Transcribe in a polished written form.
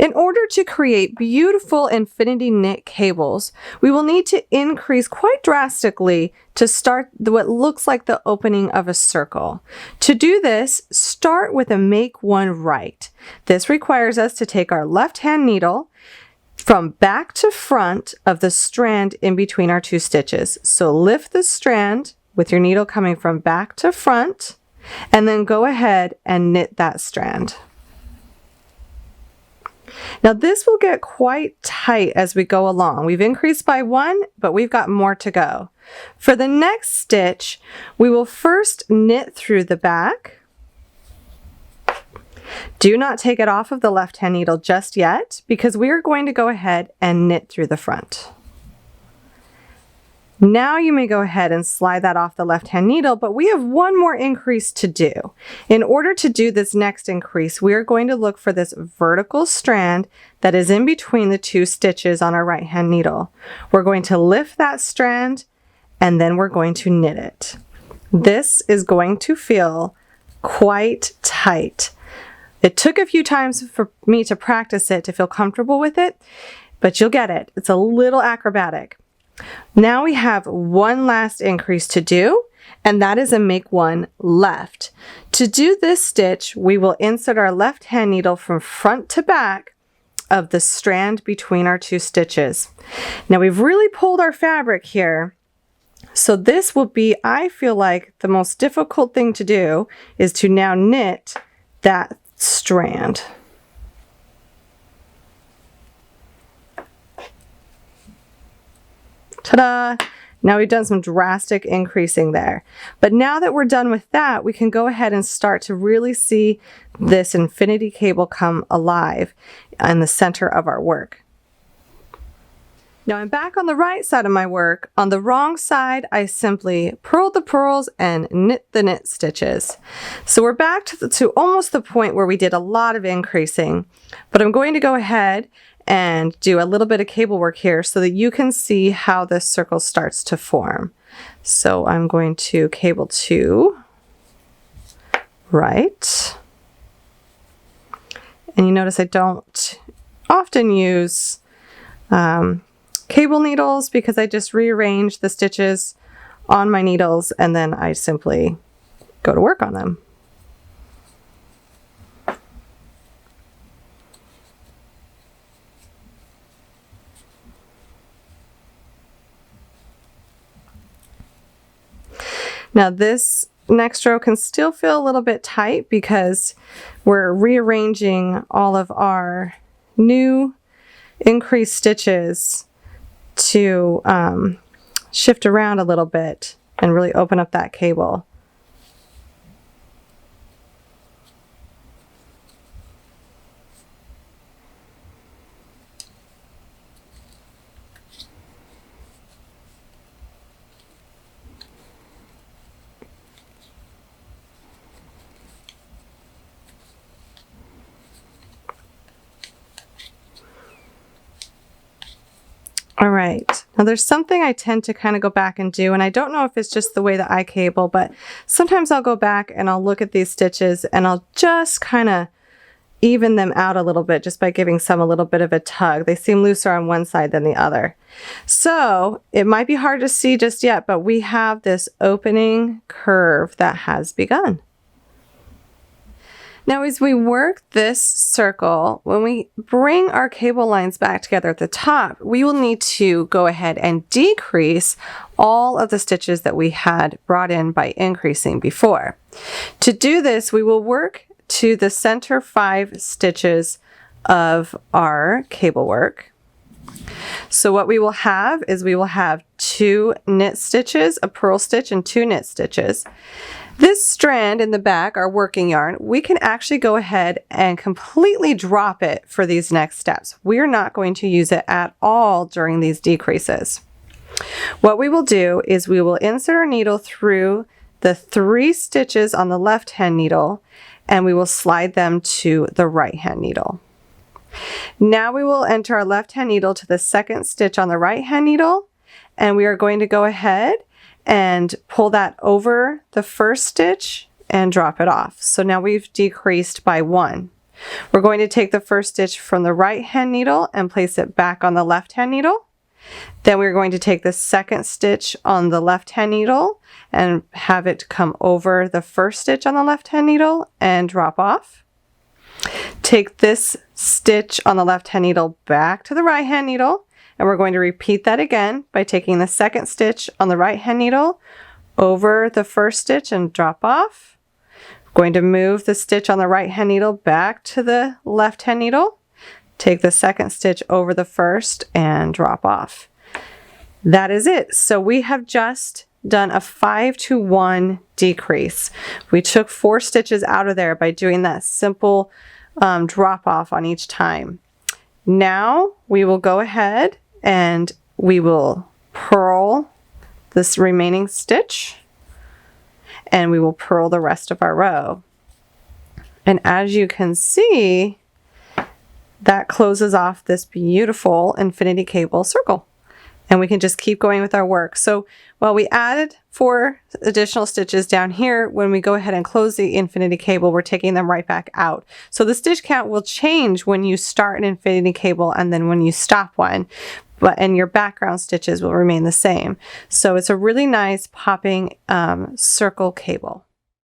In order to create beautiful infinity knit cables, we will need to increase quite drastically to start what looks like the opening of a circle. To do this, start with a make one right. This requires us to take our left hand needle from back to front of the strand in between our two stitches. So lift the strand with your needle coming from back to front, and then go ahead and knit that strand. Now this will get quite tight as we go along. We've increased by 1, but we've got more to go. For the next stitch, we will first knit through the back. Do not take it off of the left hand needle just yet, because we are going to go ahead and knit through the front. Now you may go ahead and slide that off the left hand needle, but we have one more increase to do. In order to do this next increase, we are going to look for this vertical strand that is in between the two stitches on our right hand needle. We're going to lift that strand and then we're going to knit it. This is going to feel quite tight. It took a few times for me to practice it to feel comfortable with it, but you'll get it. It's a little acrobatic. Now we have one last increase to do, and that is a make one left. To do this stitch, we will insert our left hand needle from front to back of the strand between our two stitches. Now we've really pulled our fabric here, so this will be, I feel like, the most difficult thing to do is to now knit that strand. Ta-da! Now we've done some drastic increasing there. But now that we're done with that, we can go ahead and start to really see this infinity cable come alive in the center of our work. Now I'm back on the right side of my work. On the wrong side, I simply purled the purls and knit the knit stitches. So we're back to almost the point where we did a lot of increasing, but I'm going to go ahead and do a little bit of cable work here so that you can see how this circle starts to form. So I'm going to cable to right. And you notice I don't often use cable needles because I just rearrange the stitches on my needles and then I simply go to work on them. Now this next row can still feel a little bit tight because we're rearranging all of our new increased stitches to shift around a little bit and really open up that cable. All right, now there's something I tend to kind of go back and do, and I don't know if it's just the way that I cable, but sometimes I'll go back and I'll look at these stitches and I'll just kind of even them out a little bit just by giving some a little bit of a tug. They seem looser on one side than the other. So it might be hard to see just yet, but we have this opening curve that has begun. Now as we work this circle, when we bring our cable lines back together at the top, we will need to go ahead and decrease all of the stitches that we had brought in by increasing before. To do this, we will work to the center 5 stitches of our cable work. So what we will have is we will have 2 knit stitches, a purl stitch, and 2 knit stitches. This strand in the back, our working yarn, we can actually go ahead and completely drop it for these next steps. We're not going to use it at all during these decreases. What we will do is we will insert our needle through the 3 stitches on the left hand needle and we will slide them to the right hand needle. Now we will enter our left hand needle to the 2nd stitch on the right hand needle and we are going to go ahead and pull that over the 1st stitch and drop it off. So now we've decreased by 1. We're going to take the first stitch from the right hand needle and place it back on the left hand needle. Then we're going to take the second stitch on the left hand needle and have it come over the first stitch on the left hand needle and drop off. Take this stitch on the left hand needle back to the right hand needle, and we're going to repeat that again by taking the second stitch on the right hand needle over the first stitch and drop off. Going to move the stitch on the right hand needle back to the left hand needle, take the second stitch over the first and drop off. That is it. So we have just done a 5 to 1 decrease. We took 4 stitches out of there by doing that simple drop off on each time. Now we will go ahead and we will purl this remaining stitch, and we will purl the rest of our row. And as you can see, that closes off this beautiful infinity cable circle. And we can just keep going with our work. So while we added 4 additional stitches down here, when we go ahead and close the infinity cable, we're taking them right back out. So the stitch count will change when you start an infinity cable and then when you stop one, and your background stitches will remain the same. So it's a really nice popping circle cable.